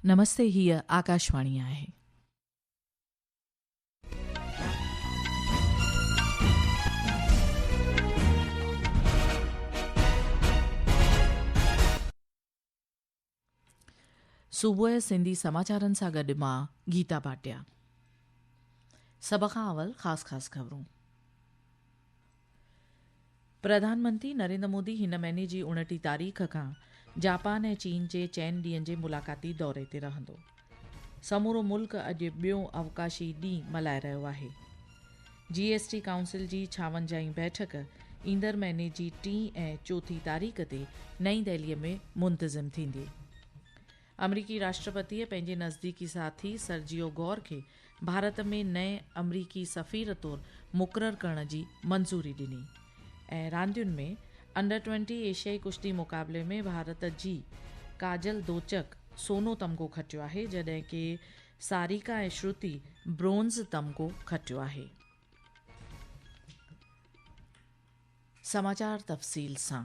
नमस्ते, हीअ आकाशवाणी आहे। सुबुह जे सिंधी समाचारनि सां गॾु मां गीता भाटिया। सभ खां अवल ख़ासि ख़बरूं। प्रधानमंत्री नरेंद्र मोदी हिन महीने जी 29 तारीख़ खां जापान ऐं चीन जे 4 ॾींहनि जे मुलाक़ाती दौरे ते रहंदो। समूरो मुल्क अॼु ॿियों अवकाशी ॾींहुं मल्हाए रहियो आहे। GST काउंसिल जी 56वीं बैठक ईंदड़ महीने जी 3 ऐं 4 तारीख़ ते नई दिल्लीअ में मुंतज़िम थींदी। अमरीकी राष्ट्रपतिअ पंहिंजे नज़दीकी साथी सर्जियो गौर खे भारत में नए अमरीकी सफ़ीर तौरु मुक़ररु करण जी मंज़ूरी ॾिनी। ऐं रांदियुनि में अंडर-20 एशियाई कुश्ती मुक़ाबले में भारत जी काजल दोचक सोनो तमिग़ो खटियो आहे, जॾहिं कि सारिका ऐं श्रुति ब्रोंज़ तमिग़ो खटियो आहे। समाचार तफ़सील सां।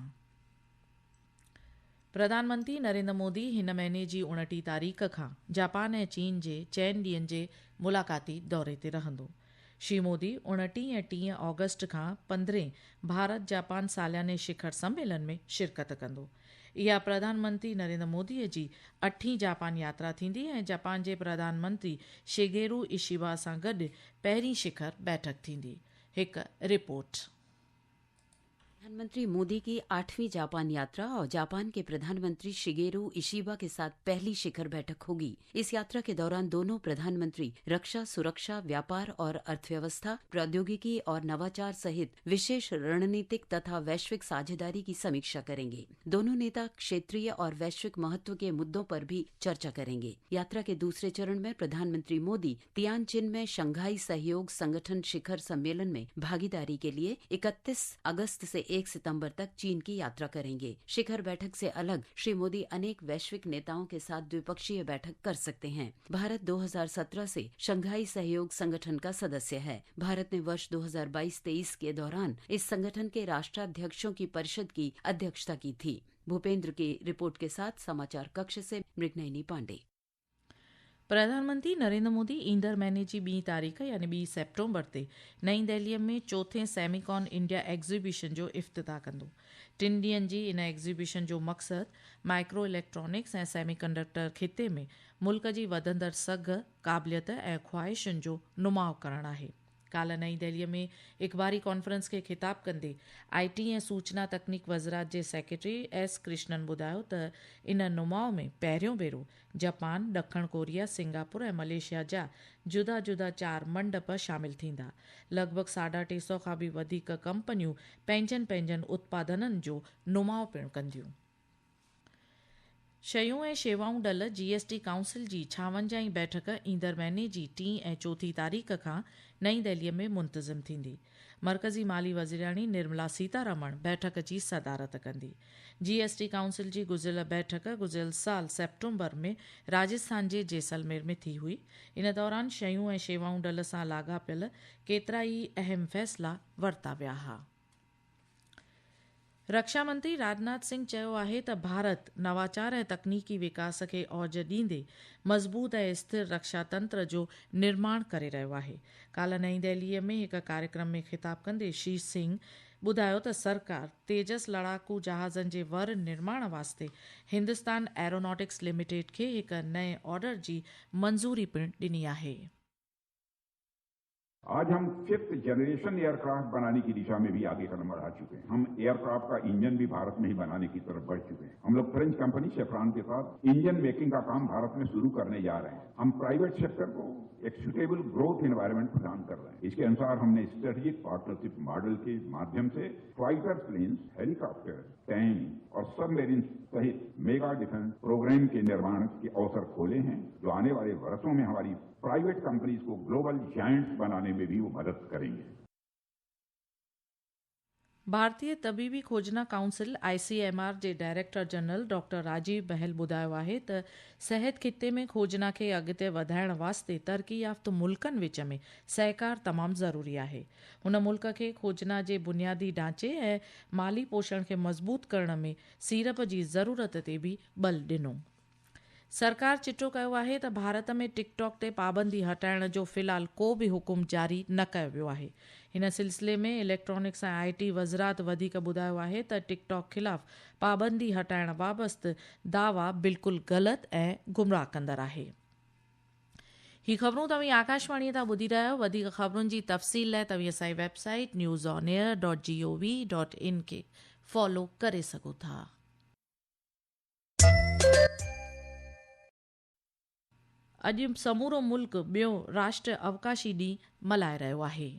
प्रधानमंत्री नरेंद्र मोदी हिन महीने जी 29 तारीख़ खां जापान ऐं चीन जे 4 ॾींहनि जे मुलाक़ाती दौरे ते रहंदो। श्री मोदी 29 ऐं 30 ऑगस्ट खां 15 भारत जापान सालियाने शिखर सम्मेलन में शिरकत कंदो। इहा प्रधानमंत्री नरेंद्र मोदीअ जी 8हीं जापान यात्रा थींदी ऐं जापान जे प्रधानमंत्री शिगेरू इशिबा सां गॾु पहिरीं शिखर बैठक थींदी। हिकु रिपोर्ट। प्रधानमंत्री मोदी की 8वीं जापान यात्रा और जापान के प्रधानमंत्री शिगेरू इशिबा के साथ पहली शिखर बैठक होगी। इस यात्रा के दौरान दोनों प्रधानमंत्री रक्षा, सुरक्षा, व्यापार और अर्थव्यवस्था, प्रौद्योगिकी और नवाचार सहित विशेष रणनीतिक तथा वैश्विक साझेदारी की समीक्षा करेंगे। दोनों नेता क्षेत्रीय और वैश्विक महत्व के मुद्दों पर भी चर्चा करेंगे। यात्रा के दूसरे चरण में प्रधानमंत्री मोदी तियानजिन में शंघाई सहयोग संगठन शिखर सम्मेलन में भागीदारी के लिए 31 अगस्त से 1 सितंबर तक चीन की यात्रा करेंगे। शिखर बैठक से अलग श्री मोदी अनेक वैश्विक नेताओं के साथ द्विपक्षीय बैठक कर सकते हैं। भारत 2017 से शंघाई सहयोग संगठन का सदस्य है। भारत ने वर्ष 2022-23 के दौरान इस संगठन के राष्ट्राध्यक्षों की परिषद की अध्यक्षता की थी। भूपेंद्र की रिपोर्ट के साथ समाचार कक्ष से मृगनयनी पांडे। प्रधानमंत्री नरेंद्र मोदी ईंदड़ महीने जी 2 तारीख़ यानी 2 सेप्टेम्बर ते नई दिल्लीअ में 4थे सेमिकॉन इंडिया एग्ज़िबिशन जो इफ़्तिताह कंदो। 3 ॾींहनि जी इन एग्ज़िबिशन जो मक़सदु माइक्रो इलेक्ट्रॉनिक्स ऐं सेमीकंडक्टर खिते में मुल्क जी वधंदड़ सघ, क़ाबिलियत ऐं ख़्वाहिशुनि जो नुमाउ करणु आहे। काल्ह नई दिल्लीअ में इख़बारी कॉन्फ्रेंस खे ख़िताब कंदे IT ऐं सूचना तकनीक वज़रात जे सेक्रेटरी S कृष्णन ॿुधायो त इन नुमाउ में पहिरियों भेरो जापान, ॾखण कोरिया, सिंगापुर ऐं मलेशिया जा जुदा जुदा 4 मंडप शामिल थींदा। लॻभॻि 250 खां बि वधीक कंपनियूं पंहिंजनि उत्पादननि जो नुमाउ पिणु कंदियूं। शयूं ऐं शेवाऊं ॾल GST काउंसिल जी 56वीं बैठक ईंदड़ महीने जी 3 ऐं 4 तारीख़ खां नई दिल्लीअ में मुंतज़िम थींदी। मरकज़ी माली वज़ीराणी निर्मला सीतारमण बैठक जी सदारत कंदी। GST काउंसिल जी गुज़िरियल बैठक गुज़िरियल साल सेप्टेम्बर में राजस्थान जे जैसलमेर में थी हुई। इन दौरान शयूं ऐं शेवाऊं ॾल सां लाॻापियल केतिरा ई अहम फ़ैसिला वरिता विया हुआ। रक्षा मंत्री राजनाथ सिंह चयो आहे त भारत नवाचार ऐं तकनीकी विकास खे औज ॾींदे मज़बूत ऐं स्थिर रक्षा तंत्र जो निर्माण करे रहियो आहे। काल्ह नई दिल्लीअ में हिकु कार्यक्रम में ख़िताब कंदे श्री सिंह ॿुधायो त सरकार तेजस लड़ाकू जहाज़नि जे वर निर्माण वास्ते हिंदुस्तान एरोनॉटिक्स लिमिटेड खे हिकु नए ऑर्डर जी मंज़ूरी पिणु ॾिनी आहे। आज हम 5th जनरेशन एयरक्राफ्ट बनाने की दिशा में भी आगे कदम बढ़ा चुके हैं। हम एयरक्राफ्ट का इंजन भी भारत में ही बनाने की तरफ बढ़ चुके हैं। हम लोग फ्रेंच कंपनी सेफ्रॉन के साथ इंजन मेकिंग का काम भारत में शुरू करने जा रहे हैं। हम प्राइवेट सेक्टर को एक सुटेबल ग्रोथ एनवायरनमेंट प्रदान कर रहे हैं। इसके अनुसार हमने स्ट्रेटेजिक पार्टनरशिप मॉडल के माध्यम से फाइटर प्लेन्स, हेलीकॉप्टर, टैंक और सबमरीन सहित मेगा डिफेंस प्रोग्राम के निर्माण के अवसर खोले हैं, जो आने वाले वर्षों में हमारी प्राइवेट कंपनीज को ग्लोबल जायंट्स बनाने में भी वो मदद करेंगे। भारतीय तबीबी खोजना काउंसिल ICMR जे डायरेक्टर जनरल डॉक्टर राजीव बहल ॿुधायो आहे त सिहत खिते में खोजना खे अॻिते वधाइण वास्ते तरक़ी याफ़्त मुल्कनि विच में सहकार तमामु ज़रूरी आहे। हुन मुल्क खे खोजना जे बुनियादी ढांचे ऐं माली पोषण खे मज़बूत करण में सीरप जी ज़रूरत ते बि बल ॾिनो। सरकार चिठो कयो आहे त भारत में टिकटॉक ते पाबंदी हटाइण जो फ़िलहाल को बि हुकुम जारी न कयो वियो आहे। हिन सिलसिले में इलेक्ट्रॉनिक्स ऐं IT वज़रात वधीक ॿुधायो आहे त टिकटॉक ख़िलाफ़ पाबंदी हटाइण बाबति दावा बिल्कुलु ग़लति ऐं गुमराह कंदड़ आहे। ही ख़बरूं तव्हीं आकाशवाणीअ तां ॿुधी रहिया आहियो। वधीक ख़बरुनि जी तफ़सील लाइ तव्हीं असांजी वेबसाइट newsonair.gov.in खे फॉलो करे सघो था। अॼु समूरो मुल्क ॿियो राष्ट्रीय अवकाशी ॾींहुं मल्हाए रहियो आहे।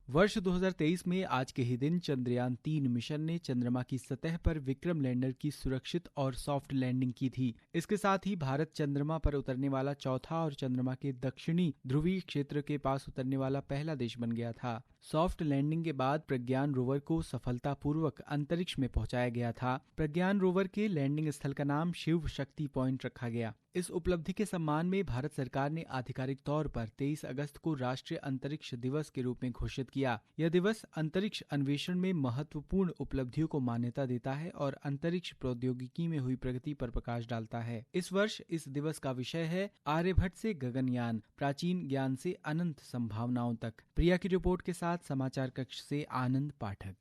वर्ष 2023 में आज के ही दिन चंद्रयान 3 मिशन ने चंद्रमा की सतह पर विक्रम लैंडर की सुरक्षित और सॉफ्ट लैंडिंग की थी। इसके साथ ही भारत चंद्रमा पर उतरने वाला चौथा और चंद्रमा के दक्षिणी ध्रुवीय क्षेत्र के पास उतरने वाला पहला देश बन गया था। सॉफ्ट लैंडिंग के बाद प्रज्ञान रोवर को सफलतापूर्वक अंतरिक्ष में पहुंचाया गया था। प्रज्ञान रोवर के लैंडिंग स्थल का नाम शिव शक्ति पॉइंट रखा गया। इस उपलब्धि के सम्मान में भारत सरकार ने आधिकारिक तौर पर 23 अगस्त को राष्ट्रीय अंतरिक्ष दिवस के रूप में घोषित किया। यह दिवस अंतरिक्ष अन्वेषण में महत्वपूर्ण उपलब्धियों को मान्यता देता है और अंतरिक्ष प्रौद्योगिकी में हुई प्रगति पर प्रकाश डालता है। इस वर्ष इस दिवस का विषय है आर्यभट्ट से गगनयान, प्राचीन ज्ञान से अनंत संभावनाओं तक। प्रिया की रिपोर्ट के साथ समाचार कक्ष से आनंद पाठक।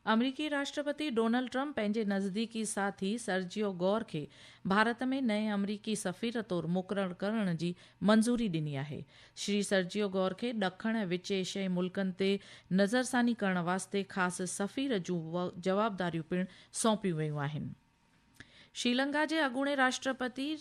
अमरीकी राष्ट्रपति डोनाल्ड ट्रंप पंहिंजे नज़दीकी साथी सर्जियो गौर खे भारत में नए अमरीकी सफ़ीर तौरु मुक़ररु करण जी मंज़ूरी ॾिनी आहे। श्री सर्जियो गौर खे ॾखण ऐं विच एशियाई मुल्कनि ते नज़रसानी करण वास्ते ख़ासि सफ़ीर जूं जवाबदारियूं पिणु सौंपियूं वयूं आहिनि। श्रीलंका जे अॻूणे राष्ट्रपति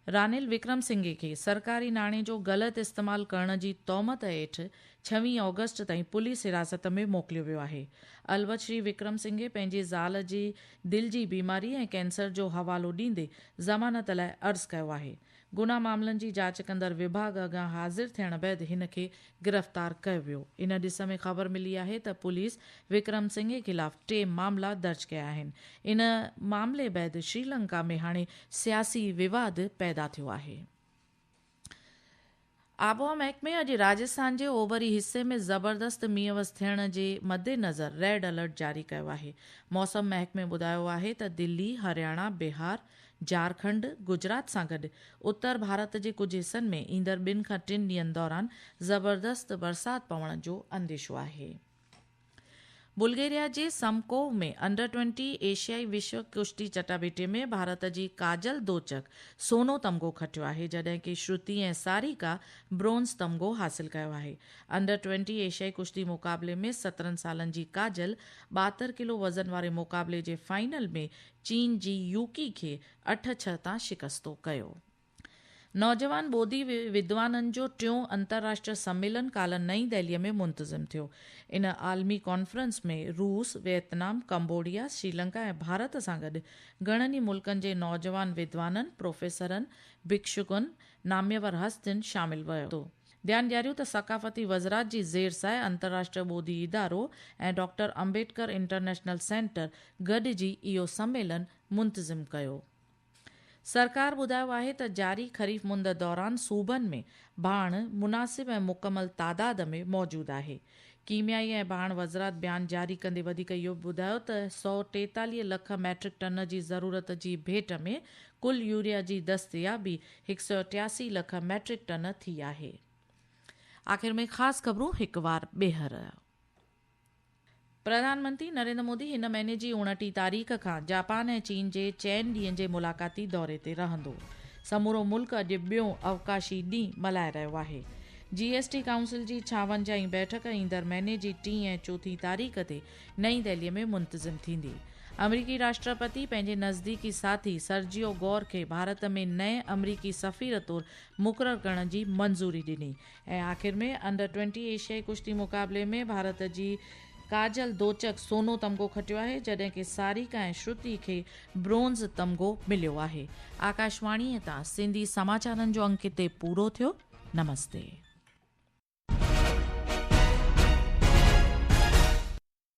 रानिल विक्रमसिंघे खे सरकारी नाणे जो ग़लति इस्तेमालु करण जी तौमत हेठि 26 ऑगस्ट ताईं पुलिस हिरासत में मोकिलियो वियो आहे। अलबत् श्री विक्रमसिंघे पंहिंजी ज़ाल जी दिलि जी बीमारी ऐं कैंसर जो हवालो ॾींदे ज़मानत लाइ अर्ज़ु कयो आहे। गुनाह मामलनि जी जांच कंदड़ विभाग अॻां हाज़िर थियण बैदि हिन खे गिरफ़्तार कयो वियो। इन ॾिस में ख़बर मिली आहे त पुलिस विक्रमसिंघे ख़िलाफ़ 3 मामला दर्ज कया आहिनि। इन मामले बैदि श्रीलंका में हाणे सियासी विवाद पैदा थियो आहे। आबोहवा महकमे अॼु राजस्थान जे ओभरी हिसे में ज़बरदस्त मींहं थियण जे मद्देनज़र रेड अलर्ट जारी कयो आहे। मौसम महकमे ॿुधायो आहे त दिल्ली, हरियाणा, बिहार, झारखंड, गुजरात सां गॾु उत्तर भारत जे कुझु हिसनि में ईंदड़ 2 खां 3 ॾींहनि दौरान ज़बरदस्त बरसाति पवण जो अंदेशो आहे। बुल्गेरिया जे समकोव में अंडर 20 एशियाई विश्व कुश्ती चटाभेटी में भारत जी काजल दोचक सोनो तमग़ो खटियो आहे, जॾहिं कि श्रुति ऐं सारिका ब्रोंज़ तमग़ो हासिल कयो आहे। अंडर 20 एशियाई कुश्ती मुक़ाबले में 17 सालनि जी काजल 72 किलो वज़न वारे मुक़ाबले जे फाइनल में चीन जी यूकी खे 8-6 तां शिकस्तो कयो। नौजवान ॿोधी विद्वाननि जो 3 अंतर्राष्ट्रीय सम्मेलन काल्ह नई दिल्लीअ में मुंतज़िम थियो। इन आलमी कॉन्फ्रेंस में रूस, वियतनाम, कंबोडिया, श्रीलंका ऐं भारत सां गॾु घणनि ई मुल्कनि जे नौजवान विद्वाननि, प्रोफेसरनि, भिक्षुकनि, नाम्यवर हस्तियुनि शामिल हुयो। ध्यानु ॾियारियो त सक़ाफ़ती वज़रात जी ज़ेर सां अंतर्राष्ट्रीय ॿोधी इदारो ऐं डॉक्टर अम्बेडकर इंटरनेशनल सेंटर गॾिजी इहो सम्मेलन मुंतज़िम कयो। सरकार ॿुधायो आहे त जारी ख़रीफ़ मुंद दौरान सूबनि में भाण मुनासिब ऐं मुकमल तादाद में मौजूदु आहे। कीमियाई ऐं भाण वज़रात बयान जारी कंदे वधीक इहो ॿुधायो त 143 लख मैट्रिक टन जी ज़रूरत जी भेट में कुल यूरिया जी दस्तयाबी 188 लख मैट्रिक टन थी आहे। आख़िर में ख़ासि ख़बरूं हिकु बार ॿीहर। प्रधानमंत्री नरेंद्र मोदी हिन महीने जी 29 तारीख़ खां जापान ऐं चीन जे 4 ॾींहनि जे मुलाक़ाती दौरे ते रहंदो। समूरो मुल्क अॼु ॿियो अवकाशी ॾींहुं मल्हाए रहियो आहे। GST काउंसिल जी 56वीं बैठक ईंदड़ महीने जी 3 ऐं 4 तारीख़ ते नई दिल्लीअ में मुंतज़िम थींदी। अमरीकी राष्ट्रपति पंहिंजे नज़दीकी साथी सर्जियो गौर खे भारत में नए अमरीकी सफ़ीर तौरु मुक़ररु करण जी मंज़ूरी ॾिनी। ऐं आख़िर में अंडर 20 एशियाई कुश्ती मुक़ाबले में भारत जी काजल दोचक सोनो तमग़ो खटियो आहे, जॾहिं कि सारिका ऐं श्रुति खे ब्रोंज़ तमग़ो मिलियो आहे। आकाशवाणीअ तां सिंधी समाचारनि जो अंक हिते पूरो थियो। नमस्ते।